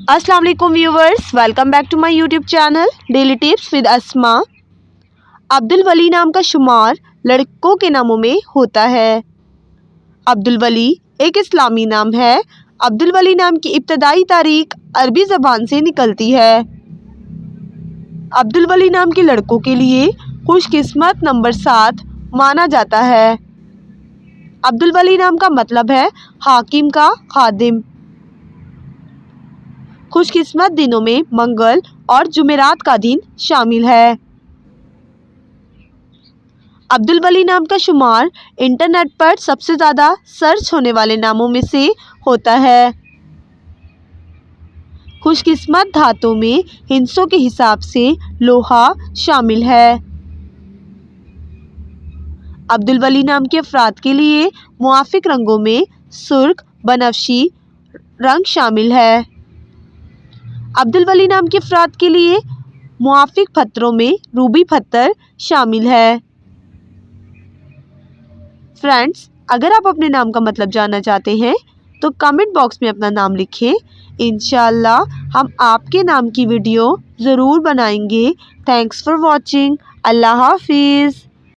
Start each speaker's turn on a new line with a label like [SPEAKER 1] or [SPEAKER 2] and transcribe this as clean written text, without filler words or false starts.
[SPEAKER 1] अस्सलाम वालेकुम viewers, welcome back to my YouTube channel daily tips with Asma. Abdul Wali नाम का शुमार लड़कों के नामों में होता है। अब्दुल वली एक इस्लामी नाम है। अब्दुल वली नाम की इब्तदाई तारीख अरबी ज़बान से निकलती है। अब्दुल वली नाम के लड़कों के लिए खुशकिस्मत नंबर 7 माना जाता है। अब्दुल वली नाम का मतलब है हाकिम का खादिम। खुशकिस्मत दिनों में मंगल और जुमेरात का दिन शामिल है। अब्दुल वली नाम का शुमार इंटरनेट पर सबसे ज़्यादा सर्च होने वाले नामों में से होता है। खुशकिस्मत धातुओं में हिस्सों के हिसाब से लोहा शामिल है। अब्दुल वली नाम के अफराद के लिए मुआफिक रंगों में सुर्ख, बनफशी रंग शामिल है। अब्दुल वली नाम के अफराद के लिए मुआफिक पत्थरों में रूबी पत्थर शामिल है। फ्रेंड्स, अगर आप अपने नाम का मतलब जानना चाहते हैं तो कमेंट बॉक्स में अपना नाम लिखें। इंशाअल्लाह हम आपके नाम की वीडियो ज़रूर बनाएंगे। Thanks for watching. अल्लाह हाफिज़।